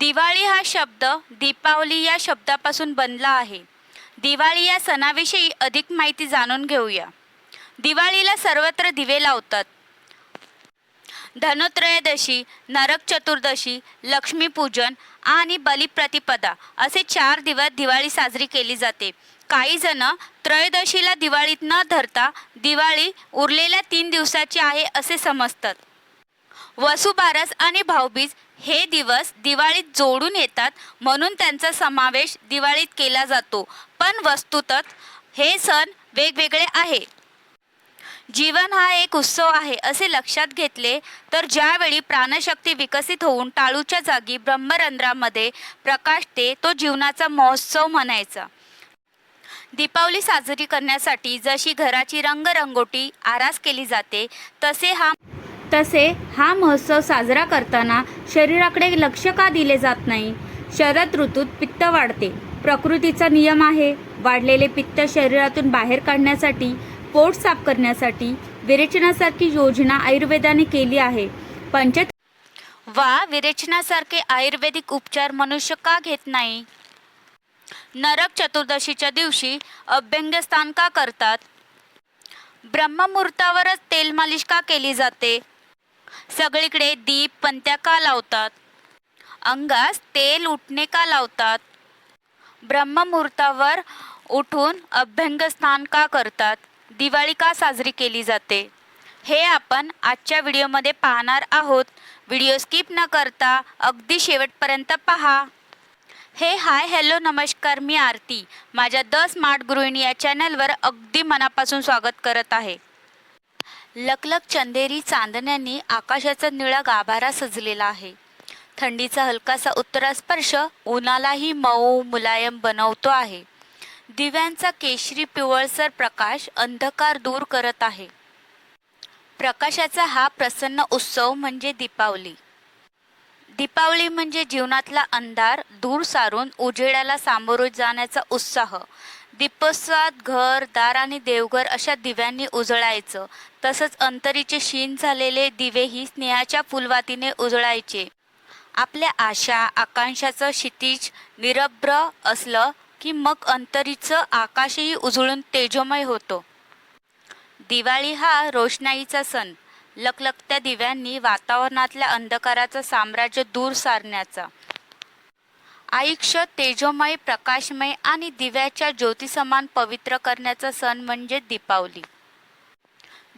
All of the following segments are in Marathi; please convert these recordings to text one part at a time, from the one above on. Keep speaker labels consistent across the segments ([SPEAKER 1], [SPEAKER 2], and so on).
[SPEAKER 1] दिवाळी हा शब्द दीपावली या शब्दापासून बनला आहे. दिवाळी या सणाविषयी अधिक माहिती जाणून घेऊया. दिवाळीला सर्वत्र दिवे लावतात. धनोत्रयोदशी, नरक चतुर्दशी, लक्ष्मीपूजन आणि बलिप्रतिपदा असे 4 दिवस दिवाळी साजरी केली जाते. काही जण त्रयोदशीला दिवाळीत न धरता दिवाळी उरलेल्या 3 दिवसाची आहे असे समजतात. वसुबारस आणि भाऊबीज हे दिवस दिवाळीत जोडून येतात, म्हणून त्यांचा समावेश दिवाळीत केला जातो. पण वस्तुतः हे सण वेगवेगळे आहे. जीवन हा एक उत्सव आहे असे लक्षात घेतले तर ज्यावेळी प्राणशक्ती विकसित होऊन टाळूच्या जागी ब्रह्मरंध्रामध्ये प्रकाशते तो जीवनाचा महोत्सव म्हणायचा. दीपावली साजरी करण्यासाठी जशी घराची रंगरंगोटी आरास केली जाते तसे हा महोत्सव साजरा करताना शरीराकडे लक्ष का दिले जात नाही? शरद ऋतूत पित्त वाढते. प्रकृतीचा नियम आहे. वाढलेले पित्त शरीरातून बाहेर काढण्यासाठी, पोट साफ करण्यासाठी विरेचनासारखी योजना आयुर्वेदाने केली आहे. विरेचनासारखे आयुर्वेदिक उपचार मनुष्य का घेत नाही? नरक चतुर्दशीच्या दिवशी अभ्यंगस्नान का करतात? ब्रह्ममुहूर्तावरच तेल मालिश का केली जाते? सगळीकडे दीप पंत्या का लावतात? अंगास तेल उठणे का लावतात? ब्रह्ममुहूर्तावर उठून अभ्यंगस्नान का करतात? दिवाळी का साजरी केली जाते? हे आपण आजच्या व्हिडिओमध्ये पाहणार आहोत. व्हिडिओ स्किप न करता अगदी शेवटपर्यंत पहा. हाय हॅलो नमस्कार, मी आरती. माझ्या द स्मार्ट गृहिणी या चॅनलवर अगदी मनापासून स्वागत करत आहे. लखलख चंदेरी चांदण्याने आकाशाचा निळा गाभारा सजलेला आहे. थंडीचा हलकासा उत्तरास्पर्श उन्हालाही मऊ मुलायम बनवतो आहे. दिव्यांचा केशरी पिवळसर प्रकाश अंधकार दूर करत आहे. प्रकाशाचा हा प्रसन्न उत्सव म्हणजे दीपावली. दीपावली म्हणजे जीवनातला अंधार दूर सारून उजेडाला सामोरे जाण्याचा उत्साह. दीपोत्सवात घर, दार आणि देवघर अशा दिव्यांनी उजळायचं. तसंच अंतरीचे क्षीण झालेले दिवेही स्नेहाच्या फुलवातीने उजळायचे. आपल्या आशा आकांक्षाचं क्षितिज निरभ्र असलं की मग अंतरीचं आकाशही उजळून तेजोमय होतं. दिवाळी हा रोषणाईचा सण. लखलखत्या दिव्यांनी वातावरणातल्या अंधकाराचं साम्राज्य दूर सारण्याचा, आयुष्य तेजोमय, प्रकाशमय आणि दिव्याच्या ज्योतीसमान पवित्र करण्याचा सण म्हणजे दीपावली.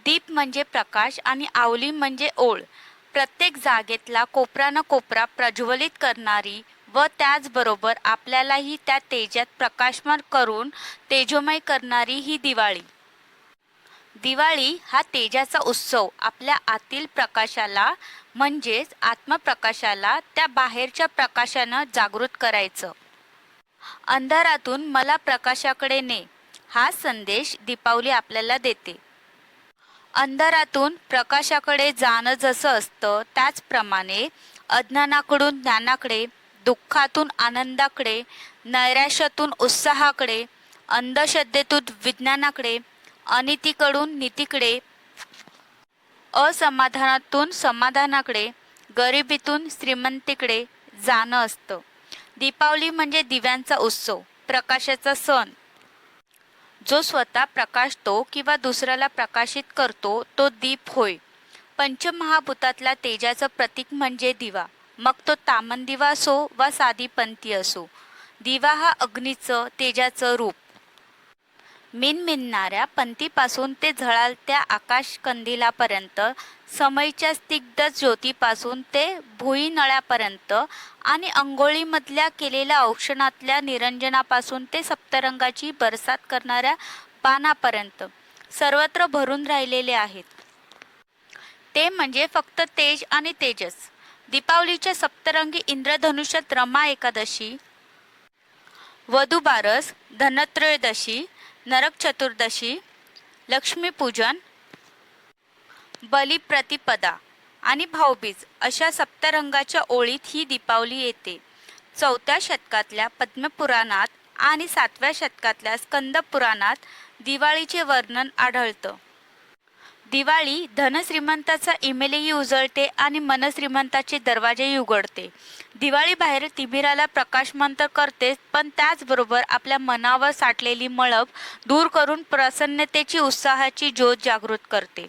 [SPEAKER 1] दीप म्हणजे प्रकाश आणि आवली म्हणजे ओळ. प्रत्येक जागेतला कोपरा न कोपरा प्रज्वलित करणारी व त्याचबरोबर आपल्यालाही त्या तेजात प्रकाशमान करून तेजोमय करणारी ही दिवाळी. दिवाळी हा तेजाचा उत्सव. आपल्या आतील प्रकाशाला म्हणजेच आत्मप्रकाशाला त्या बाहेरच्या प्रकाशानं जागृत करायचं. अंधारातून मला प्रकाशाकडे ने, हा संदेश दीपावली आपल्याला देते. अंधारातून प्रकाशाकडे जाणं जसं असतं त्याचप्रमाणे अज्ञानाकडून ज्ञानाकडे, दुःखातून आनंदाकडे, नैराश्यातून उत्साहाकडे, अंधश्रद्धेतून विज्ञानाकडे, अनितीकडून नीतीकडे, असमाधानातून समाधानाकडे, गरिबीतून श्रीमंतीकडे जाणं असतं. दीपावली म्हणजे दिव्यांचा उत्सव, प्रकाशाचा सण. जो स्वतः प्रकाशतो किंवा दुसऱ्याला प्रकाशित करतो तो दीप होय. पंचमहाभूतातला तेजाचं प्रतीक म्हणजे दिवा. मग तो तामन दिवा असो वा साधी पंथी असो. दिवा हा अग्नीचं, तेजाचं रूप. मिनमिनणाऱ्या पंथीपासून ते झळाळत्या आकाशकंदिलापर्यंत, समईच्या स्निग्ध ज्योतीपासून ते भुईनळ्यापर्यंत आणि अंघोळीमधल्या केलेल्या औक्षणातल्या निरंजनापासून ते सप्तरंगाची बरसात करणाऱ्या बाणापर्यंत सर्वत्र भरून राहिलेले आहेत. ते म्हणजे फक्त तेज आणि तेजस. दीपावलीच्या सप्तरंगी इंद्रधनुष्यात रमा एकादशी, वधुबारस, धनत्रयोदशी, नरक चतुर्दशी, लक्ष्मीपूजन, बलिप्रतिपदा आणि भाऊबीज अशा सप्तरंगाच्या ओळीत ही दीपावली येते. 4थ्या शतकातल्या पद्मपुराणात आणि 7व्या शतकातल्या स्कंदपुराणात दिवाळीचे वर्णन आढळतं. दिवाळी धनश्रीमंताचा ईमेलही उजळते आणि मनश्रीमंताचे दरवाजेही उघडते. दिवाळी बाहेर तिमिराला प्रकाशमंत करते, पण त्याचबरोबर आपल्या मनावर साठलेली मळब दूर करून प्रसन्नतेची उत्साहाची ज्योत जागृत करते.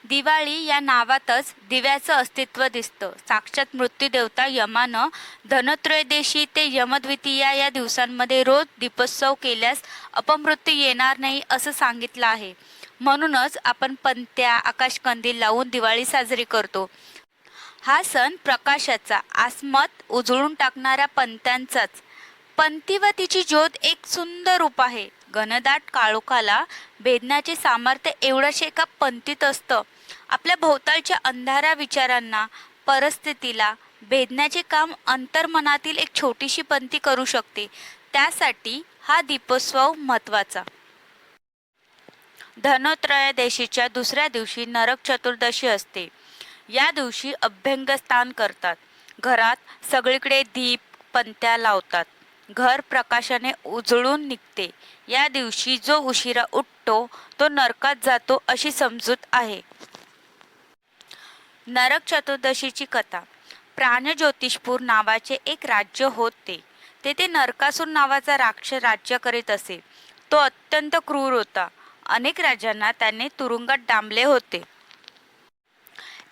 [SPEAKER 1] दिवाळी या नावातच दिव्याचं अस्तित्व दिसतं. साक्षात मृत्यूदेवता यमानं धनत्रयोदशी ते यमद्वितीया या दिवसांमध्ये रोज दीपोत्सव केल्यास अपमृत्यू येणार नाही असं सांगितलं आहे. म्हणूनच आपण पणत्या, आकाशकंदील लावून दिवाळी साजरी करतो. हा सण प्रकाशाचा, आसमत उजळून टाकणाऱ्या पणत्यांचाच. पणती व तिची ज्योत एक सुंदर रूप आहे. घनदाट काळोखाला भेदण्याचे सामर्थ्य एवढंच एका पंक्तीत असतं. आपल्या भोवतालच्या अंधाऱ्या विचारांना, परिस्थितीला भेदण्याचे काम अंतर्मनातील एक छोटीशी पंक्ती करू शकते. त्यासाठी हा दीपोत्सव महत्त्वाचा. धनत्रयोदशीच्या दुसऱ्या दिवशी नरक चतुर्दशी असते. या दिवशी अभ्यंगस्नान करतात. घरात सगळीकडे दीप, पणत्या लावतात. घर प्रकाशाने उजळून निघते. या दिवशी जो उशिरा उठतो तो नरकात जातो अशी समजूत आहे. नरक चतुर्दशीची कथा. प्राणज्योतिषपूर नावाचे एक राज्य होते. तेथे नरकासूर नावाचा राक्षस राज्य करीत असे. तो अत्यंत क्रूर होता. अनेक राजांना त्याने तुरुंगात डांबले होते.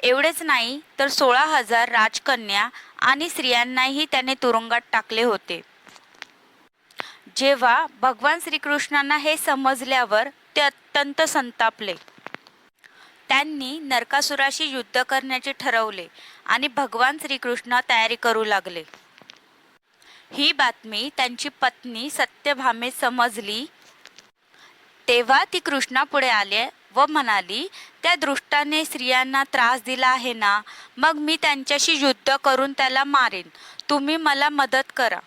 [SPEAKER 1] एवढेच नाही तर 16,000 राजकन्या आणि स्त्रियांनाही त्याने तुरुंगात टाकले होते. जेव्हा भगवान श्रीकृष्णांना हे समजल्यावर ते अत्यंत संतापले. त्यांनी नरकासुराशी युद्ध करण्याचे ठरवले आणि भगवान श्रीकृष्ण तयारी करू लागले. ही बातमी त्यांची पत्नी सत्यभामेस समजली. तेव्हा ती कृष्णापुढे आली व म्हणाली, त्या दृष्टाने स्त्रियांना त्रास दिला आहे ना, मग मी त्यांच्याशी युद्ध करून त्याला मारेन. तुम्ही मला मदत करा.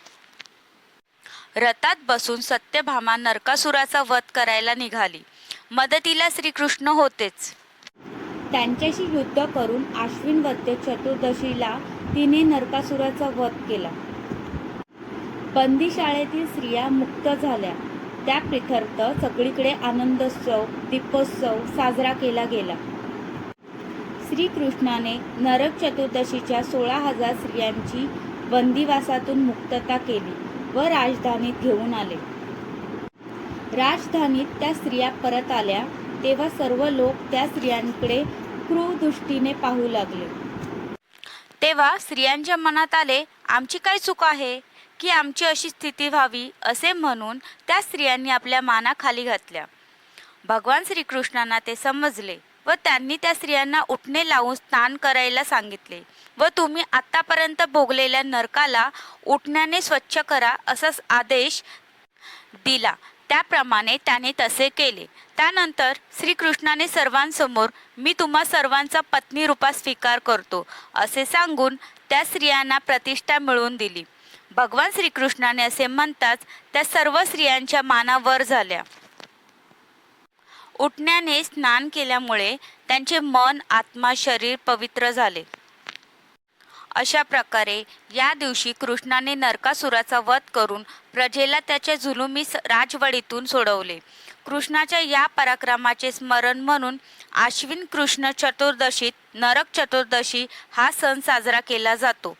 [SPEAKER 1] रथात बसून सत्यभामा नरकासुराचा वध करायला निघाली. मदतीला श्रीकृष्ण होतेच. त्यांच्याशी युद्ध करून आश्विन वद्य चतुर्दशीला तिने नरकासुराचा वध केला. बंदीशाळेतील स्त्रिया मुक्त झाल्या. त्या प्रीत्यर्थ सगळीकडे आनंदोत्सव, दीपोत्सव साजरा केला गेला. श्रीकृष्णाने नरक चतुर्दशीच्या 16,000 स्त्रियांची बंदिवासातून मुक्तता केली व राजधानीत घेऊन आले. राजधानीत त्या स्त्रिया परत आल्या तेव्हा सर्व लोक त्या स्त्रियांकडे क्रूर दृष्टीने पाहू लागले. तेव्हा स्त्रियांच्या मनात आले, आमची काय चूक आहे की आमची अशी स्थिती व्हावी. असे म्हणून त्या स्त्रियांनी आपल्या माना खाली घातल्या. भगवान श्रीकृष्णांना ते समजले व त्यांनी त्या स्त्रियांना उठणे लावून स्नान करायला सांगितले व तुम्ही आतापर्यंत भोगलेल्या नरकाला उठण्याने स्वच्छ करा असा आदेश दिला. त्याप्रमाणे त्याने तसे केले. त्यानंतर श्रीकृष्णाने सर्वांसमोर मी तुम्हा सर्वांचा पत्नी रूपात स्वीकार करतो असे सांगून त्या स्त्रियांना प्रतिष्ठा मिळवून दिली. भगवान श्रीकृष्णाने असे म्हणताच त्या सर्व स्त्रियांच्या माना वर झाल्या. उठण्याने स्नान केल्यामुळे त्यांचे मन, आत्मा, शरीर पवित्र झाले. अशा प्रकारे या दिवशी कृष्णाने नरकासुराचा वध करून प्रजेला त्याच्या जुलुमी राजवडीतून सोडवले. कृष्णाच्या या पराक्रमाचे स्मरण म्हणून आश्विन कृष्ण चतुर्दशीत नरक चतुर्दशी हा सण साजरा केला जातो.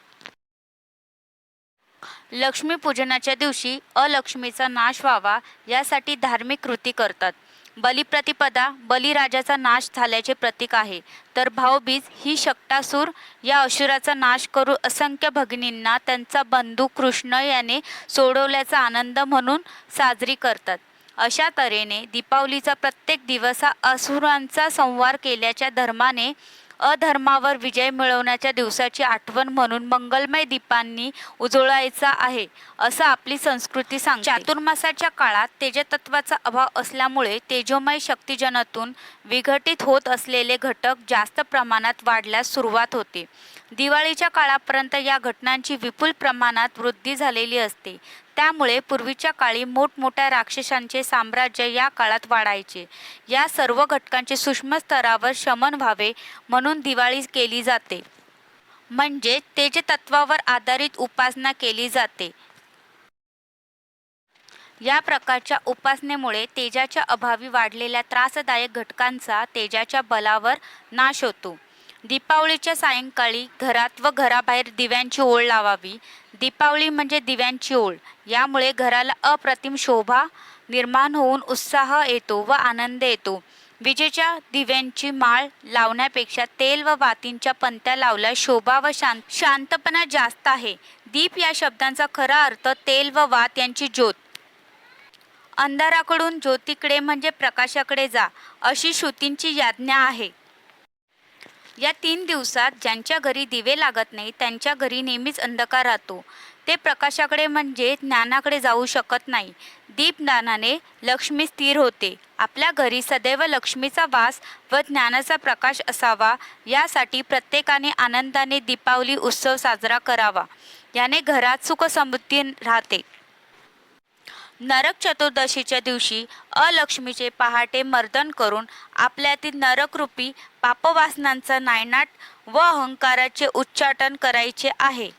[SPEAKER 1] लक्ष्मीपूजनाच्या दिवशी अलक्ष्मीचा नाश व्हावा यासाठी धार्मिक कृती करतात. बलिप्रतिपदा बलिराजाचा नाश झाल्याचे प्रतीक आहे, तर भाऊबीज ही शक्तासूर या असुराचा नाश करून असंख्य भगिनींना त्यांचा बंधू कृष्ण याने सोडवल्याचा आनंद म्हणून साजरी करतात. अशा तऱ्हेने दीपावलीचा प्रत्येक दिवस हा असुरांचा संहार केल्याच्या धर्माने अधर्मावर विजय मिळवण्याच्या दिवसाची आठवण म्हणून मंगलमय दीपांनी उजळायचा आहे असं आपली संस्कृती सांगते. चातुर्मासाच्या काळात तेजतत्वाचा अभाव असल्यामुळे तेजोमय शक्तिजनातून विघटित होत असलेले घटक जास्त प्रमाणात वाढण्यास सुरुवात होते. दिवाळीच्या काळापर्यंत या घटनांची विपुल प्रमाणात वृद्धी झालेली असते. त्यामुळे पूर्वीच्या काळी मोठमोठ्या राक्षसांचे साम्राज्य या काळात वाढायचे. या सर्व घटकांचे सूक्ष्म स्तरावर शमन व्हावे म्हणून दिवाळी केली जाते. म्हणजे तेजतत्वावर आधारित उपासना केली जाते. या प्रकारच्या उपासनेमुळे तेजाच्या अभावी वाढलेल्या त्रासदायक घटकांचा तेजाच्या बलावर नाश होतो. दीपावलीच्या सायंकाळी घरात व घराबाहेर दिव्यांची ओळ लावावी. दीपावली म्हणजे दिव्यांची ओळ. यामुळे घराला अप्रतिम शोभा निर्माण होऊन उत्साह येतो व आनंद येतो. विजेच्या दिव्यांची माळ लावण्यापेक्षा तेल व वातींच्या पंत्या लावल्यास शोभा व शांतपणा जास्त आहे. दीप या शब्दांचा खरा अर्थ तेल व वात यांची ज्योत. अंधाराकडून ज्योतीकडे म्हणजे प्रकाशाकडे जा, अशी श्रुतींची आज्ञा आहे. या 3 दिवसात ज्यांच्या घरी दिवे लागत नाही त्यांच्या घरी नेहमीच अंधकार राहतो. ते प्रकाशाकडे म्हणजे ज्ञानाकडे जाऊ शकत नाही. दीपदानाने लक्ष्मी स्थिर होते. आपल्या घरी सदैव लक्ष्मीचा वास व ज्ञानाचा प्रकाश असावा, यासाठी प्रत्येकाने आनंदाने दीपावली उत्सव साजरा करावा. याने घरात सुख समृद्धी राहते. नरक चतुर्दशीच्या दिवशी अलक्ष्मीचे पहाटे मर्दन करून आपल्यातील नरकरूपी पापवासनांचा नायनाट व अहंकाराचे उच्चाटन करायचे आहे.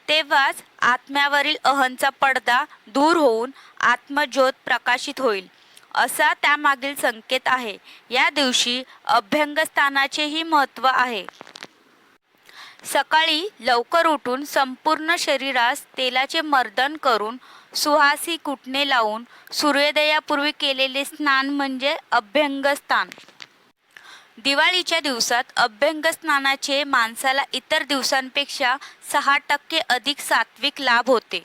[SPEAKER 1] तेव्हाच आत्म्यावरील अहंचा पडदा दूर होऊन आत्मज्योत प्रकाशित होईल, असा त्यामागील संकेत आहे. या दिवशी अभ्यंगस्नानाचेही महत्त्व आहे. सकाळी लवकर उठून संपूर्ण शरीरास तेलाचे मर्दन करून सुहासी कुटणे लावून सूर्योदयापूर्वी केलेले स्नान म्हणजे अभ्यंगस्नान. दिवाळीच्या दिवसात अभ्यंगस्नानाचे माणसाला इतर दिवसांपेक्षा 6% अधिक सात्विक लाभ होते.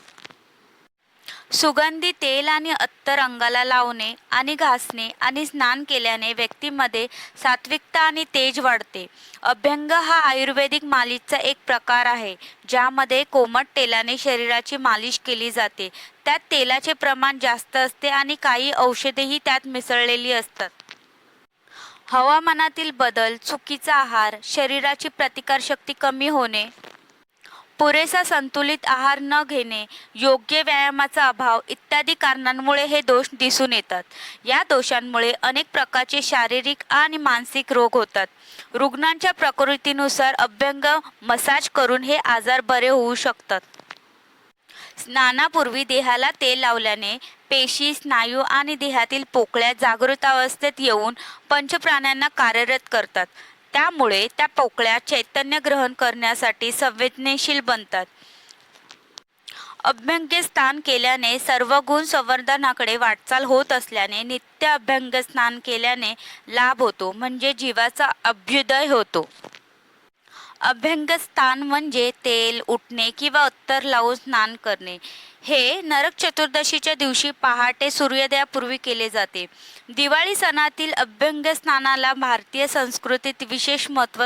[SPEAKER 1] सुगंधी तेल आणि अत्तर अंगाला लावणे आणि घासणे आणि स्नान केल्याने व्यक्तीमध्ये सात्विकता आणि तेज वाढते. अभ्यंग हा आयुर्वेदिक मालिशचा एक प्रकार आहे, ज्यामध्ये कोमट तेलाने शरीराची मालिश केली जाते. त्यात तेलाचे प्रमाण जास्त असते आणि काही औषधेही त्यात मिसळलेली असतात. हवामानातील बदल, चुकीचा आहार, शरीराची प्रतिकारशक्ती कमी होणे, पुरेसा संतुलित आहार न घेणे, योग्य व्यायामाचा अभाव इत्यादी कारणांमुळे हे दोष दिसून येतात. या दोषांमुळे अनेक प्रकारचे शारीरिक आणि मानसिक रोग होतात. रुग्णांच्या प्रकृतीनुसार अभ्यंग मसाज करून हे आजार बरे होऊ शकतात. स्नानापूर्वी देहाला तेल लावल्याने पेशी, स्नायू आणि देहातील पोकळ्या जागृत अवस्थेत येऊन पंचप्राण्यांना कार्यरत करतात. त्यामुळे त्या पोकळ्या चैतन्य ग्रहण करण्यासाठी संवेदनशील बनतात. अभ्यंग स्नान केल्याने सर्व गुण संवर्धनाकडे वाटचाल होत असल्याने नित्य अभ्यंग स्नान केल्याने लाभ होतो, म्हणजे जीवाचा अभ्युदय होतो. अभ्यंग स्नान म्हणजे तेल, उटणे किंवा अत्तर लावून स्नान करणे. हे नरक चतुर्दशीच्या दिवशी पहाटे सूर्योदयापूर्वी केले जाते. दिवाळी सणातील अभ्यंग स्नानाला भारतीय संस्कृतीत विशेष महत्त्व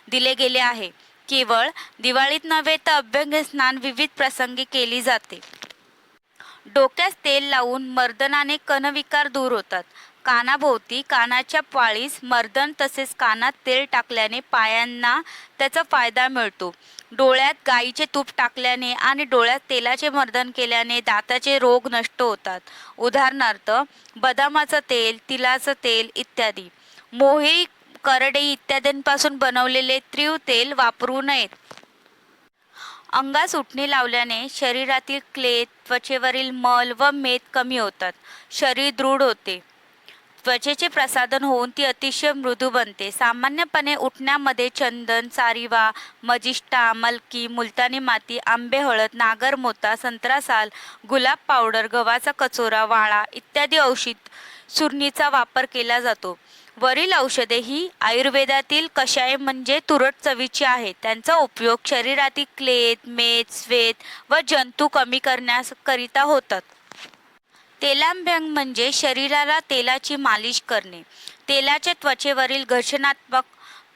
[SPEAKER 1] दिले गेले आहे. केवळ दिवाळीत नव्हे तर अभ्यंग स्नान विविध प्रसंगी केली जाते. डोक्यास तेल लावून मर्दनाने कणविकार दूर होतात. कानाभोवती कानाच्या पाळीस मर्दन तसेच कानात तेल टाकल्याने पायांना त्याचा फायदा मिळतो. डोळ्यात गाईचे तूप टाकल्याने आणि डोळ्यात तेलाचे मर्दन केल्याने दाताचे रोग नष्ट होतात. उदाहरणार्थ बदामाचं तेल, तिळाचं तेल इत्यादी. मोहरी, करडई इत्यादींपासून बनवलेले तीळ तेल वापरू नयेत. अंगास उटणे लावल्याने शरीरातील क्लेद, त्वचेवरील मल व मेद कमी होतात. शरीर दृढ होते. त्वचेचे प्रसाधन होऊन ती अतिशय मृदू बनते. सामान्यपणे उटण्यामध्ये चंदन, चारिवा, मजिष्टा, मलकी, मुलतानी माती, आंबे हळद, नागरमोता, संत्रा साल, गुलाब पावडर, गव्हाचा कचोरा, वाळा इत्यादी औषध चूर्णीचा वापर केला जातो. वरील औषधे ही आयुर्वेदातील कषाय म्हणजे तुरट चवीची आहेत. त्यांचा उपयोग शरीरातील क्लेद, मेद, स्वेद व जंतू कमी करण्याकरिता होतात. तेलाभ्यंग म्हणजे शरीराला तेलाची मालिश करणे. तेलाच्या त्वचेवरील घर्षणात्मक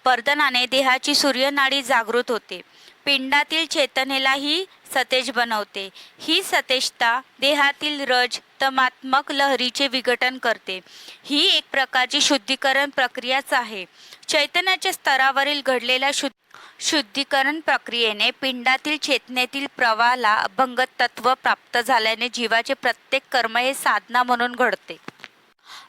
[SPEAKER 1] पर्दनाने देहाची सूर्यनाडी जागृत होते. पिंडातील चेतनेलाही सतेज बनवते. ही सतेजता देहातील रज तमात्मक लहरीचे विघटन करते. ही एक प्रकारची शुद्धीकरण प्रक्रियाच आहे. चैतन्याच्या स्तरावरील घडलेल्या शुद्धीकरण प्रक्रियेने पिंडातील चेतनेतील प्रवाहाला अभंगतत्व प्राप्त झाल्याने जीवाचे प्रत्येक कर्म हे साधना म्हणून घडते.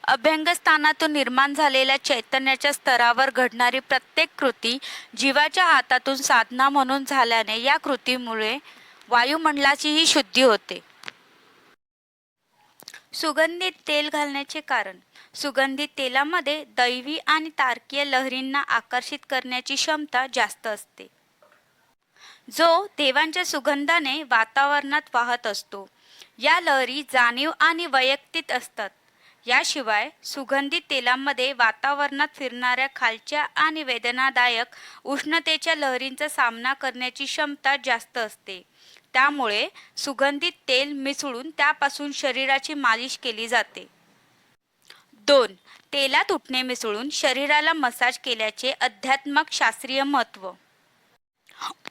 [SPEAKER 1] अभ्यंगस्थानातून निर्माण झालेल्या चैतन्याच्या स्तरावर घडणारी प्रत्येक कृती जीवाच्या हातातून साधना म्हणून झाल्याने या कृतीमुळे वायुमंडलाचीही शुद्धी होते. सुगंधित तेल घालण्याचे कारण. सुगंधित तेलामध्ये दैवी आणि तारकीय लहरींना आकर्षित करण्याची क्षमता जास्त असते, जो देवांच्या सुगंधाने वातावरणात वाहत असतो. या लहरी जाणीव आणि वैयक्तिक असतात. याशिवाय सुगंधित तेलामध्ये वातावरणात फिरणाऱ्या खालच्या आणि वेदनादायक उष्णतेच्या लहरींचा सामना करण्याची क्षमता जास्त असते. त्यामुळे सुगंधित तेल मिसळून त्यापासून शरीराची मालिश केली जाते. 2. तेलात उटणे मिसळून शरीराला मसाज केल्याचे अध्यात्मक शास्त्रीय महत्त्व.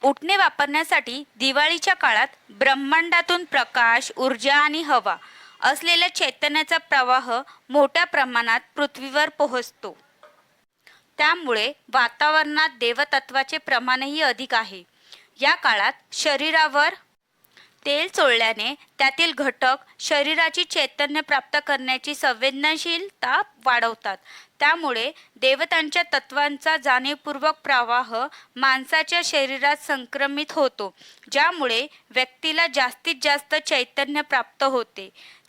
[SPEAKER 1] उटणे वापरण्यासाठी दिवाळीच्या काळात ब्रह्मांडातून प्रकाश, ऊर्जा आणि हवा असलेल्या चैतन्याचा प्रवाह मोठ्या प्रमाणात पृथ्वीवर पोहोचतो. त्यामुळे वातावरणात देवतत्वाचे प्रमाणही अधिक आहे. या काळात शरीरावर तेल चोळल्याने त्यातील घटक शरीराची चैतन्य प्राप्त करण्याची संवेदनशीलता वाढवतात. त्यामुळे देवतांच्या तत्वांचा जाणीवपूर्वक प्रवाह माणसाच्या शरीरात संक्रमित होतो, ज्यामुळे व्यक्तीला जास्तीत जास्त चैतन्य प्राप्त होते.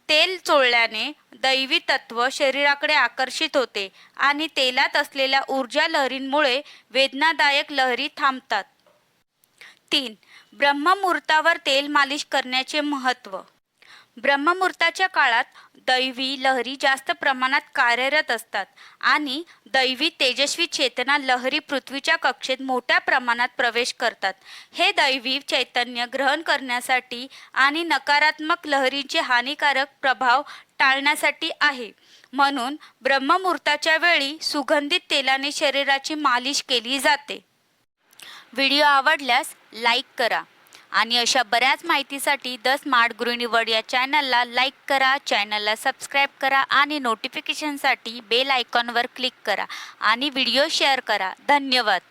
[SPEAKER 1] तेल चोळल्याने दैवी तत्व शरीराकडे आकर्षित होते आणि तेलात असलेल्या ऊर्जा लहरींमुळे वेदनादायक लहरी थांबतात. 3. ब्रह्ममुहूर्तावर तेल मालिश करण्याचे महत्त्व. ब्रह्ममुहूर्ताच्या काळात दैवी लहरी जास्त प्रमाणात कार्यरत असतात आणि दैवी तेजस्वी चेतना लहरी पृथ्वीच्या कक्षेत मोठ्या प्रमाणात प्रवेश करतात. हे दैवी चैतन्य ग्रहण करण्यासाठी आणि नकारात्मक लहरींचे हानिकारक प्रभाव टाळण्यासाठी आहे. म्हणून ब्रह्ममुहूर्ताच्या वेळी सुगंधित तेलाने शरीराची मालिश केली जाते. व्हिडिओ आवडल्यास लाईक करा आणि अशा बऱ्याच माहितीसाठी द स्मार्ट गृहिणी वर्ल्ड या चॅनलला लाईक करा, चॅनलला सबस्क्राईब करा आणि नोटिफिकेशनसाठी बेल आयकॉनवर क्लिक करा आणि व्हिडिओ शेअर करा. धन्यवाद.